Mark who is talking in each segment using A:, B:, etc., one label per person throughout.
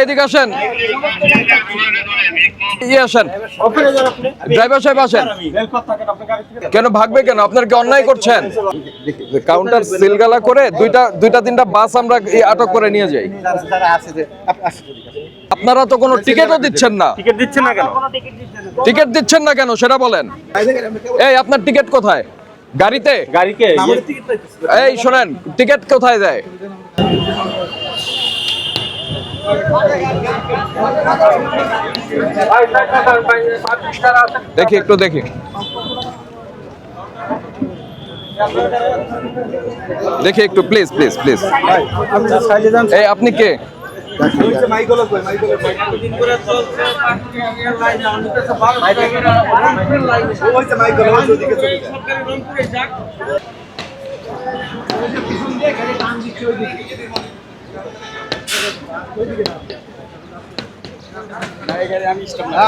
A: এদিকে আসেন, আসেন ড্রাইভার সাহেব আসেন। কেন ভাগবে কেন? আপনার কি অন্যায় করছেন? কাউন্টার সিলগালা করে দুইটা তিনটা বাস আমরা আটক করে নিয়ে যাই। আপনারা তো কোনো টিকিটও দিচ্ছেন না। টিকিট দিচ্ছেন না কেন সেটা বলেন। এই আপনার টিকিট কোথায়? গাড়িতে? এই শোনেন, টিকিট কোথায় দেয়? দেখি একটু দেখি, দেখি একটু প্লিজ প্লিজ প্লিজ। এই আপনি কে?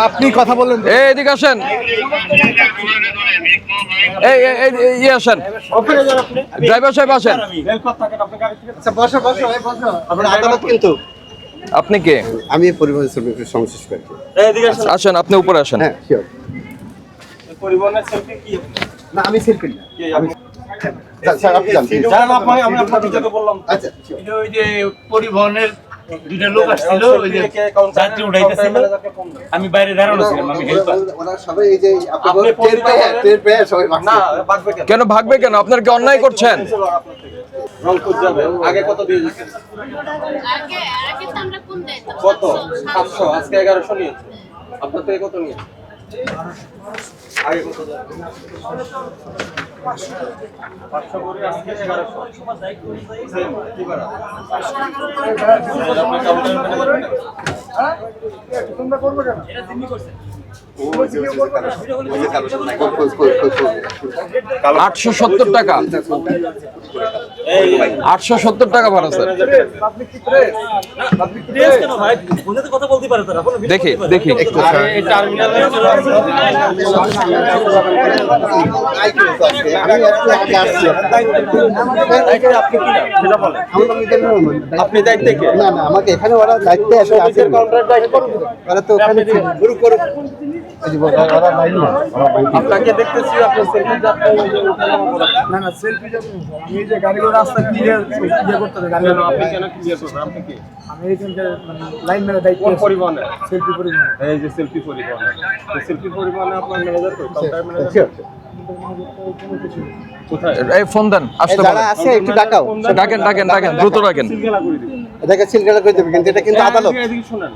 B: আপনি কথা বলেন।
A: এদিকে আসেন, এই আসেন ড্রাইভার সাহেব আসেন।
B: আদালত কিন্তু
A: আপনি কে?
B: আমি পরিবহন শ্রমিকের সংশ্লিষ্ট ব্যক্তি।
A: আসেন, আপনি উপরে আসেন।
B: হ্যাঁ শিওর।
C: পরিবহনের সেলফি কি?
B: না আমি শিল্পী না। আমি স্যার আপনি
C: জানেন আমি আপনাকে যেটা বললাম।
B: আচ্ছা
C: ওই যে পরিবহনের দুইটা লোক আসছিল, ওই যে যাত্রী উঠাইতেছিল, আমি বাইরে দাঁড়ানো ছিলাম, আমি হেল্পার।
B: ওরা সবাই এই যে আপনি টের পেয়ে সবাই
C: না ভাগবে কেন?
A: কেন ভাগবে কেন? আপনার কি অন্যায় করছেন?
C: রংপুর যাবে, আগে কত দিয়ে দিচ্ছেন?
D: আগে তো আমরা কোন দেয়
C: কত? 700, আজকে 1100 নিয়েছে। আপনার থেকে কত নিয়েছে? আগে কত দেয়? 500 করে, আজকে 1100। কি করা? আপনি কাউন্টার ম্যানেজার
B: তোমরা করবে কেন? এটা জিম্মি করছে।
A: 870 টাকা, 870 টাকা ভাড়া স্যার। দেখি দেখি
C: আপনি দায়িত্বে কে?
B: না না আমাকে এখানে ওরা দায়িত্বে আছে। ওরা তো ওখানে
C: আপনাকে দেখতেছি, আপনি সেলফি যাত্রা
B: না না সেলফি যাবো আমি যে গাড়িগুলো রাস্তা ক্লিয়ার করতে হবে। গাড়ি
C: আপনি কেন ক্লিয়ার করবেন? আপনি কি?
B: আমি এখানকার লাইন ম্যানের দায়িত্ব।
C: কোন পরিবহনে?
B: সেলফি পরিবহন।
C: এই যে সেলফি পরিবহনে, সেলফি পরিবহনে আপনার ম্যানেজার কই? কাউন্টার ম্যানেজার কোথায়?
A: এই ফোন দেন, আসতে
B: যারা
A: বলেন।
B: আছে একটু ডাকাও।
A: ডাকেন ডাকেন ডাকেন, দ্রুত ডাকেন।
C: সিলগালা করে দিন।
B: এটাকে সিলগালা করে দেবে, কিন্তু এটা কিন্তু আদালত।
C: এদিকে শুনেন,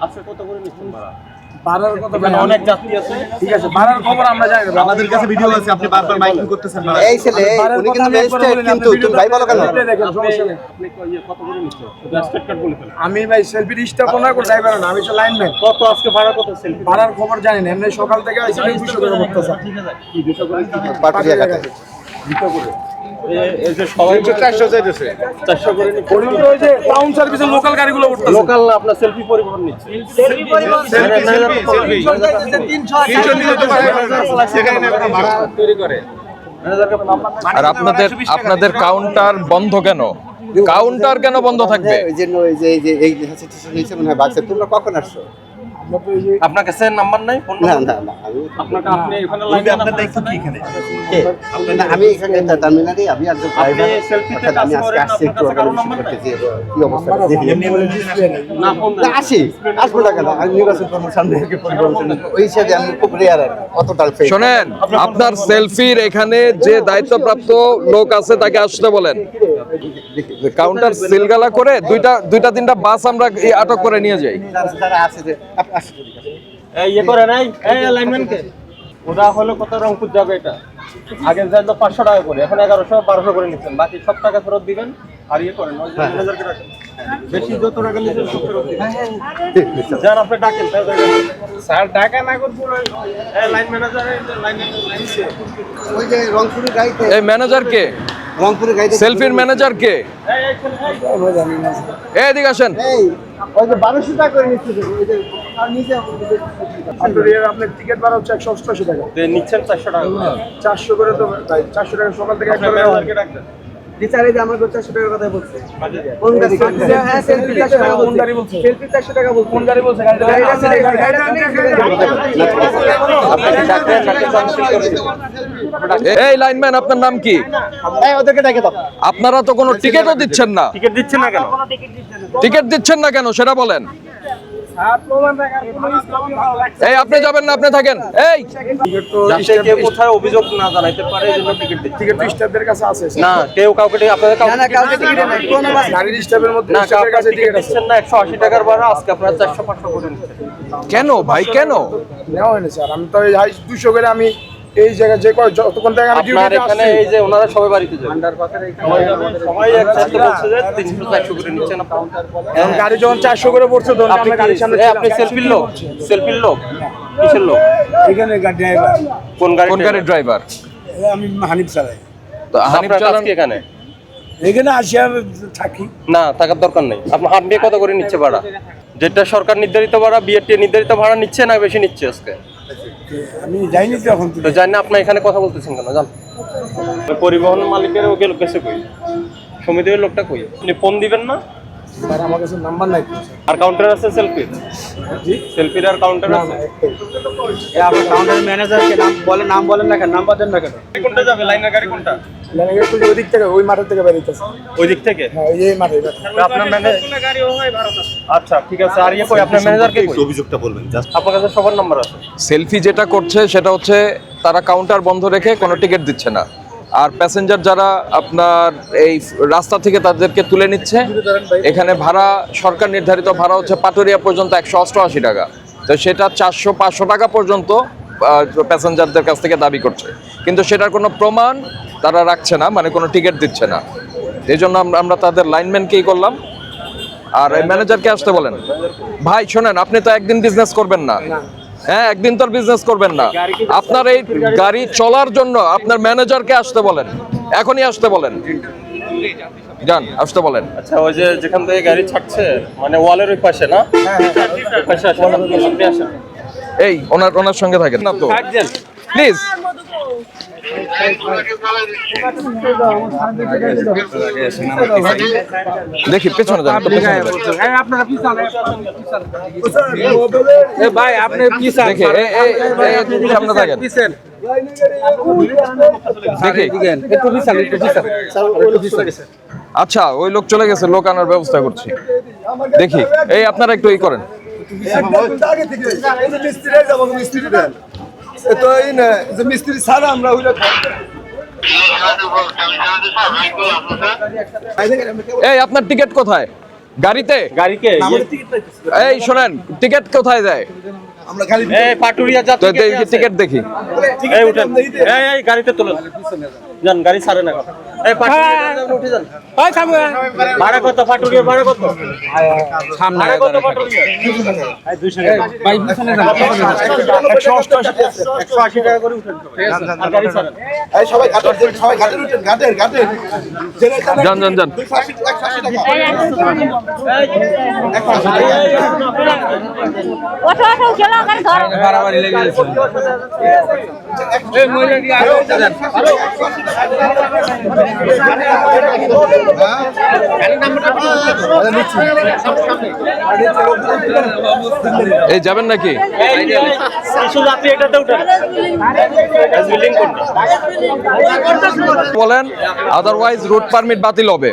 C: আচ্ছা কত করে নিচ্ছেন ভাড়া?
B: বাড়ার কথা
C: এখানে অনেক যাত্রী আছে।
B: ঠিক আছে, বাড়ার খবর আমরা জানি না।
E: আমাদের কাছে ভিডিও আছে, আপনি বারবার মাইকিং করতেছেন না।
B: এই ছেলে উনি কিন্তু ম্যাজিস্ট্রেট, কিন্তু তুমি ভাই বলো কেন?
C: আপনি কত করে নিচ্ছেন? স্টেট কার্ড বলে ফেলেন।
B: আমি ভাই সেলফি স্থাপনা করে ড্রাইভার না, আমি তো লাইনম্যান।
C: কত আজকে ভাড়া কত সেলফি?
B: বাড়ার খবর জানি না, এমনি সকাল থেকে আইছি 200 টাকা করতেছে।
C: ঠিক আছে, কি 200 করে কি
B: পাটুরিয়া কাছে
C: 200 করে? এই যে সবাই 400 চাইতেছে, 400 করে নি।
B: পরিবহন তো ওই যে টাউন সার্ভিসের লোকাল গাড়িগুলো উঠতেছে।
C: লোকাল না, আপনার সেলফি পরিবহন নিচ্ছে। সেলফি পরিবহন,
E: সেলফি
C: ভাড়া তৈরি করে।
A: আর আপনাদের কাউন্টার বন্ধ কেন? কাউন্টার কেন বন্ধ থাকবে?
B: ওই জন্য এই সিচুয়েশন হয়েছে মনে হয় বাক্সে। তোমরা কখন আসছো?
C: আপনার কাছে নাম্বার নাই? ফোন
B: না না না আমি
C: আপনাকে আপনি এখানে লাইনে আপনার দায়িত্ব কি এখানে?
B: না, আমি এখানে টার্মিনালে আমি একজন ড্রাইভার।
C: সেলফিতে
B: আমি
C: কাজ
B: আজকে
C: করেন,
B: আসছি একটু
C: আপনার কাছে কারো
B: অর্গানাইজেশন
C: নাম্বার
B: করতে
C: নাই?
B: যে কি অবস্থা দেখি।
C: না ফোন
B: না আসি আসবো না কেন? আমি নির্বাচন করবো সামনে থেকে পরিবর্তন। ওই হিসাবে আমি খুব রেয়ার আর অতটা ফেক।
A: শোনেন, আপনার সেলফির এখানে যে দায়িত্বপ্রাপ্ত লোক আছে তাকে আসতে বলেন। কাউন্টার সিলগালা করে দুইটা তিনটা বাস আমরা আটক করে নিয়ে যাই।
B: যারা আছে যে আসি
C: এই ইয়ে করে নাই, এই লাইনম্যানকে ওটা হলো কত? রংপুর যাবে এটা। আগে যাইলো 500 টাকা করে, এখন 1100 1200 করে নিচ্ছেন। বাকি সব টাকা ফেরত দিবেন। আর ইয়ে করেন, ওই যে ম্যানেজারকে ডাকেন, বেশি যত টাকা নিচ্ছেন সব ফেরত দিবেন। যান আপনি ডাকেন, স্যার ডাকা না করবো। এই লাইন ম্যানেজার, লাইন
B: ওই যে রংপুরের গাড়িতে
A: এই ম্যানেজার কে?
B: রংপুরের গাড়িতে
A: সেলফির ম্যানেজার কে? এদিকে আসেন।
B: এই ওই যে 1200 টাকা করে নিচ্ছে ওই যে আর নিচে আপনার টিকিট ভাড়া হচ্ছে 188 টাকা।
C: নিচ্ছেন 400 টাকা করে।
B: 400 করে তো ভাই 400 টাকা সকাল থেকে
C: আপনার ম্যানেজারকে ডাকবেন।
B: বিচারে যে আমার 400 টাকার কথা বলছে কোন গাড়ি হ্যাঁ সেলফি 400 টাকা কোন গাড়ি বলছে সেলফি 400 টাকা বলছে কোন গাড়ি বলছে গাড়িটা
A: এই লাইনম্যান, আপনার নাম কি?
B: এই ওদেরকে ডেকে দাও।
A: আপনারা তো কোনো টিকিটও দিচ্ছেন না।
C: টিকিট দিচ্ছেন না কেন?
A: টিকিট দিচ্ছেন না কেন সেটা বলেন। এই আপনি যাবেন না, আপনি থাকেন। এই
C: যাতে কেউ কোথায় অভিযোগ না জানাইতে পারে এজন্য টিকিট দিচ্ছি।
B: টিকিট স্টাফদের কাছে আছে
C: না কেউ কাউকে আপনাদের
B: না না কাউকে টিকিট নাই কোন গাড়ির স্টাফের মধ্যে
C: না
B: স্টাফের কাছে টিকিট আছে
C: দিচ্ছেন না। 180 টাকার ভাড়া আজকে আপনারা 400-500 করে নিচ্ছেন।
A: কেন ভাই, কেন?
B: নেওয়া হয়নি স্যার আমি তো এই 200 করে আমি এই জায়গায় যে যতক্ষণ থেকে আমি
C: আপনার
B: ডিউটিতে
C: এখানে
B: আসছি
C: এই যে ওনারা সবাই বাড়িতে যায় সবাই একসাথে বলছে যে 300-400 করে নিচ্ছেন আপনারা।
B: এখন গাড়ি যখন 400 করে পড়ছে তখন
C: আপনি
B: আমরা গাড়ির সামনে
C: আপনি সেলফির লোক? সেলফির লোক কিসের লোক?
B: এখানে গাড়ি ড্রাইভার
C: কোন গাড়ি?
A: কোন গাড়ির ড্রাইভার?
B: আমি হানিফ চালাই
A: তো হানিফ
C: আপনার কাজ
A: চালান।
C: কি এখানে?
B: এখানে আসি আমি থাকি
C: না থাকার দরকার নেই। আপনার হাত দিয়ে কত করে নিচ্ছে ভাড়া? যেটা সরকার নির্ধারিত ভাড়া, বিআরটি নির্ধারিত ভাড়া নিচ্ছে না বেশি নিচ্ছে আজকে?
B: আমি যাইনি তো এখন
C: তো জানি না আপনি এখানে কথা বলতেছেন কেন? জান পরিবহন মালিকের ওকে গেছে কই? সমিতির লোকটা কই? আপনি ফোন দিবেন না?
B: স্যার আমার কাছে নাম্বার নাই
C: আর কাউন্টার আছে সেলফির? সেলফির আর কাউন্টার আছে?
B: এই আপনার কাউন্টার ম্যানেজারকে নাম বলেন না কেন নাম্বার দেন না কেন
C: কোনটা যাবে? লাইনের গাড়ি কোনটা?
B: লাগে একটু ওই দিক থেকে ওই মাঠের থেকে বেরিয়েছে
C: ওই দিক থেকে?
B: হ্যাঁ এই মাঠে
C: আপনার ম্যানেজার আচ্ছা ঠিক আছে। আর ইয়ে কই আপনার ম্যানেজারকে কই?
E: অভিযোগটা বলবেন জাস্ট।
C: আপনার কাছে সবার নাম্বার আছে?
A: সেলফি যেটা করছে সেটা হচ্ছে তারা কাউন্টার বন্ধ রেখে কোনো টিকিট দিচ্ছে না, আর প্যাসেঞ্জার যারা আপনার এই রাস্তা থেকে তাদেরকে তুলে নিচ্ছে। এখানে ভাড়া সরকার নির্ধারিত ভাড়া হচ্ছে পাটুরিয়া পর্যন্ত 188 টাকা, তো সেটা 400-500 টাকা পর্যন্ত প্যাসেঞ্জারদের কাছ থেকে দাবি করছে, কিন্তু সেটার কোনো প্রমাণ তারা রাখছে না, মানে কোনো টিকিট দিচ্ছে না। এই জন্য আমরা তাদের লাইনম্যানকেই করলাম। আর এই ম্যানেজারকে আসতে বলেন। ভাই শোনেন, আপনি তো একদিন বিজনেস করবেন না, হ্যাঁ একদিন তো বিজনেস করবেন না। আপনার এই গাড়ি চলার জন্য আপনার ম্যানেজারকে আসতে বলেন, এখনই আসতে বলেন, যান আসতে বলেন।
C: আচ্ছা ওই যে যেখান থেকে গাড়ি ছাড়ছে মানে ওয়ালের ওই পাশে না? ওই পাশে আসেন, আপনি আসেন।
A: এই ওনার সঙ্গে থাকেন না তো প্লিজ। দেখি পেছনে যান তো, পেছনে যান।
B: ভাই আপনি কি
A: দেখি এই সামনে থাকেন, দেখি। আচ্ছা ওই লোক চলে গেছে, লোক আনার ব্যবস্থা করছি। দেখি এই আপনারা একটু এই করেন।
B: মিস্ত্রি ছাড়া আমরা
A: এই আপনার টিকিট কোথায়? গাড়িতে?
C: গাড়িকে
A: এই শোনেন, টিকিট কোথায় যায়?
C: এই পাটুরিয়া
A: তো
C: যাত্রী
A: টিকিট দেখি।
C: এই উঠেন, এই গাড়িতে তুলুন, যান গাড়ি ছাড়ে না। এই পাটুরিয়া উঠে যান। ভাড়া কত পাটুরিয়া? ভাড়া কত? সামনে কত পাটুরিয়া? 180 টাকা করে উঠেন আর গাড়ি ছাড়েন।
B: সবাই ঘাটের উঠেন, ঘাটের
A: যান যান যান।
D: ওঠো ওঠো চলো গাড়ি ধরো।
B: বাড়াবাড়ি লেগে গেছে এই মহিলা কি আরো দেন
A: এই যাবেন নাকি?
C: শিশু যাত্রী এটাতে উঠেন। বিল্ডিং কোনটা?
A: বলেন, আদারওয়াইজ রুট পারমিট বাতিল হবে,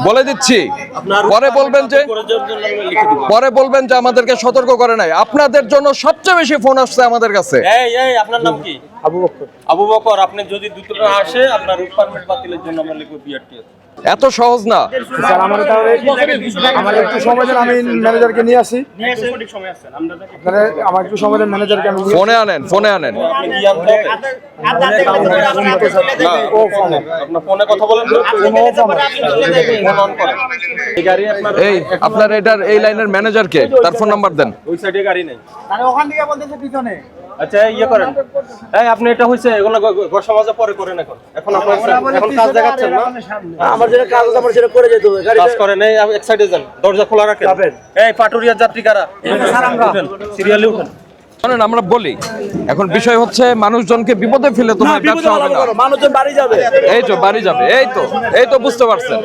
A: বলে দিচ্ছি। পরে বলবেন যে আমাদেরকে সতর্ক করে নাই। আপনাদের জন্য সবচেয়ে বেশি ফোন আসছে আমাদের কাছে।
C: এই আপনার নাম কি? আবু বকর। আবু বকর, আপনি যদি দুটোটা আসে আপনার রুট পারমিট বাতিলের জন্য আমরা লিখব বিআরটি।
A: এত সহজ না
B: স্যার। আমার তাহলে আমার একটু সময় দেন, আমি ম্যানেজারকে নিয়ে আসি।
C: সঠিক সময় আসছেন আমরা
B: আপনারা আমার একটু সময় দেন, ম্যানেজারকে আমি
A: ফোনে আনেন।
C: আপনি কি আনতে হবে?
B: ও ফোন
C: আপনার ফোনে কথা বলেন তো? ফোন অন করেন। এই গাড়ি আপনার
A: এই আপনার এটার এই লাইনের ম্যানেজারকে তার ফোন নাম্বার দেন।
C: ওই সাইডে গাড়ি নেই।
B: আরে ওখান থেকে বলতেছে পিছনে।
C: আচ্ছা ইয়ে করেন, এই আপনি এটা হইছে এগুলো সমাজে পরে করেন। এখন আপনার এখন কাজ দেখাচ্ছেন না?
B: আমার যেটা কাজ আছে আমার সেটা করে যেতে হবে।
C: কাজ করেন, এই এক সাইডে যান, দরজা খোলা রাখেন। এই পাটুরিয়ার যাত্রী কারা? সিরিয়ালি উঠেন।
A: শোনেন, আমরা বলি এখন বিষয় হচ্ছে মানুষজনকে বিপদে ফেলে তোমার ব্যবসা হবে না।
B: মানুষজন বাড়ি যাবে।
A: এই তো বাড়ি যাবে, এই তো বুঝতে পারছেন।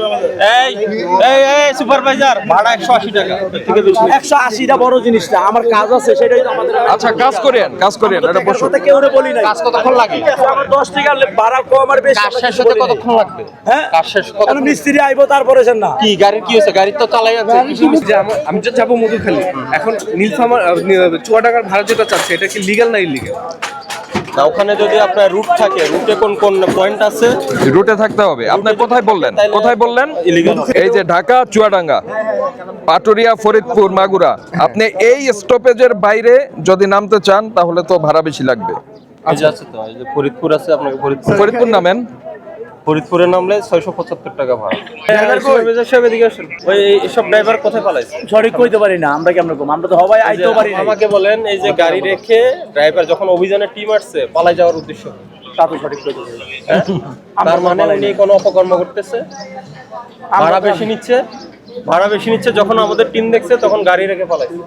C: এই সুপারভাইজার ভাড়া 180 টাকা থেকে বেশি
B: 180টা বড় জিনিস না, আমার কাজ আছে সেটাই তো আমাদের।
A: আচ্ছা কাজ করেন এটা বসুন।
B: কথা কেউ বলি নাই।
C: কাজ কতক্ষণ লাগে?
B: আমার 10 টাকা ভাড়া কম আর বেশি।
C: কাজ শেষ হতে কতক্ষণ লাগবে?
B: হ্যাঁ,
C: কাজ শেষ কত?
B: কারণ মিস্ত্রি আইবো তারপরে না।
C: কি গাড়ির কি হয়েছে? গাড়ি তো চালাই আছে।
F: আমি যে যাবো মধুখালী, এখন নীলফামার চুয়াডাঙ্গার ভাড়া যেটা চাচ্ছে এটা কি লিগ্যাল না ইলিগ্যাল?
C: না, ওখানে যদি আপনার রুট থাকে, রুটে কোন কোন পয়েন্ট আছে?
A: রুটে থাকতে হবে। আপনি কোথায় বললেন?
C: ইলিগাল।
A: এই যে ঢাকা, চুয়াডাঙ্গা, পাটুরিয়া, ফরিদপুর, মাগুরা, আপনি এই স্টপেজের বাইরে যদি নামতে চান তাহলে তো ভাড়া বেশি লাগবে।
C: এই যে আছে তো, এই যে ফরিদপুর আছে, আপনাকে
A: ফরিদপুর নামেন,
C: ফরিদপুরে নামলে 675 টাকা ভাড়া। এদিকে আসেন। ওই এসব ড্রাইভার কোথায় পালাইছে?
B: সঠিক কইতে পারি না, আমরা কেমন কম, আমরা তো হবাই আইতেও পারি না।
C: আমাকে বলেন, এই যে গাড়ি রেখে ড্রাইভার যখন অভিযানে টিম আসছে, পালাই যাওয়ার উদ্দেশ্য কি?
B: তা তো সঠিক কইতে পারি না।
C: তার মানে উনি কোনো অপকর্ম করতেছে, ভাড়া বেশি নিচ্ছে, যখন আমাদের টিম দেখছে তখন গাড়ি রেখে পালাইছে।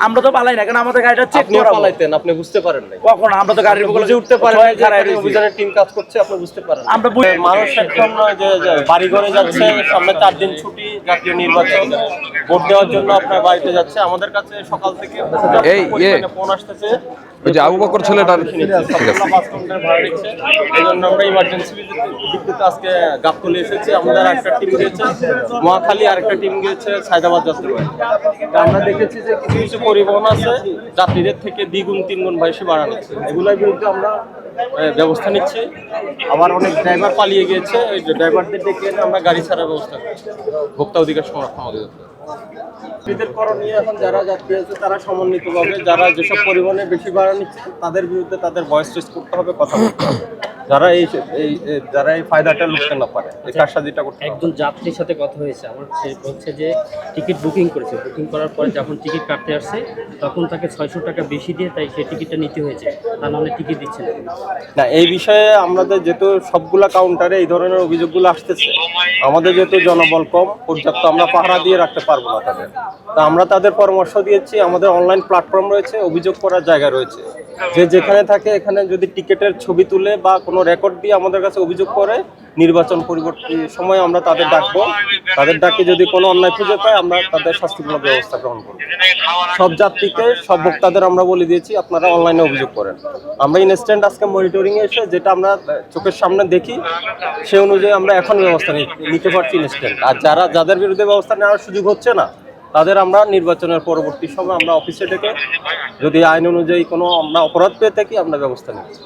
B: আমরা তো পালাই না, কারণ আমাদের গাড়িটা চেক
C: আপনিও
B: করা
C: পালাইতেন, আপনি বুঝতে পারেন নাই।
B: কখন আমরা তো গাড়ির
C: বুঝে উঠতে পারেন না যে এখানে অভিযানের টিম কাজ করছে, আপনি বুঝতে পারেন।
B: আমরা
C: মানুষ এখন যে বাড়ি ঘরে যাচ্ছে, সামনে 4 দিন ছুটি, জাতীয় নির্বাচন, ভোট দেওয়ার জন্য আপনার বাড়িতে যাচ্ছে। আমাদের কাছে সকাল থেকে ফোন আসতেছে,
A: ওই যে আবু বকর ছেলেটার।
C: সবগুলো বাস কাউন্টার ভাড়া নিচ্ছে। এই জন্য আমরা ইমার্জেন্সি ভিত্তিতে আজকে গাবতলী এসেছি। আমাদের একটা টিম গিয়েছে মহাখালী, আরেকটা টিম গিয়েছে সায়দাবাদ যাত্রাবাড়ি। আমরা দেখেছি যে কিছু কিছু পরিবহন আছে যাত্রীদের থেকে দ্বিগুণ 3 গুণ বেশি ভাড়া নিচ্ছে। এগুলোর বিরুদ্ধে আমরা ব্যবস্থা নিচ্ছি। আবার অনেক ড্রাইভার পালিয়ে গিয়েছে, ওই ড্রাইভারদের ডেকে এনে আমরা গাড়ি ছাড়ার ব্যবস্থা করছি। ভোক্তা অধিকার সংরক্ষণ অধিদপ্তর যাত্রীদের করণীয়, এখন যারা যাত্রী আছে তারা সমন্বিতভাবে যারা যেসব পরিবহনে বেশি ভাড়া নিচ্ছে তাদের বিরুদ্ধে তাদের ভয়েস রেজ করতে হবে, কথা বলতে হবে। যারা এই ফায়দাটা লুটতে না পারে, এই কারসাজিটা করতে হবে।
G: একজন যাত্রীর সাথে কথা হয়েছে আমার, সে বলছে যে টিকিট বুকিং করেছে, বুকিং করার পরে যখন টিকিট কাটতে আসছে তখন তাকে 600 টাকা বেশি দিয়ে তাই সেই টিকিটটা নিতে হয়েছে, তা নাহলে টিকিট দিচ্ছে না।
C: না, এই বিষয়ে আমাদের যেহেতু সবগুলা কাউন্টারে এই ধরনের অভিযোগগুলো আসতেছে, আমাদের যেহেতু জনবল কম, পর্যাপ্ত আমরা পাহারা দিয়ে রাখতে পারবো না তাদের। তা আমরা তাদের পরামর্শ দিয়েছি, আমাদের অনলাইন প্ল্যাটফর্ম রয়েছে, অভিযোগ করার জায়গা রয়েছে। যে যেখানে থাকে এখানে যদি টিকিটের ছবি তুলে বা কোনো রেকর্ড দিয়ে আমাদের কাছে অভিযোগ করে, নির্বাচন পরবর্তী সময় আমরা তাদের ডাকবো। তাদের ডাকে যদি কোনো অন্যায় খুঁজে পাই, আমরা তাদের শাস্তিমূলক ব্যবস্থা গ্রহণ করব। সব যাত্রীকে, সব ভোক্তাদের আমরা বলে দিয়েছি আপনারা অনলাইনে অভিযোগ করেন। আমরা ইনস্ট্যান্ট আজকে মনিটরিং এ এসে যেটা আমরা চোখের সামনে দেখি সে অনুযায়ী আমরা এখন ব্যবস্থা নিতে পারছি ইনস্ট্যান্ট। আর যাদের বিরুদ্ধে ব্যবস্থা নেওয়ার সুযোগ হচ্ছে না, তাদের আমরা নির্বাচনের পরবর্তী সময় আমরা অফিসে ডেকে যদি আইন অনুযায়ী কোনো আমরা অপরাধ পেয়ে থাকি আমরা ব্যবস্থা নিচ্ছি।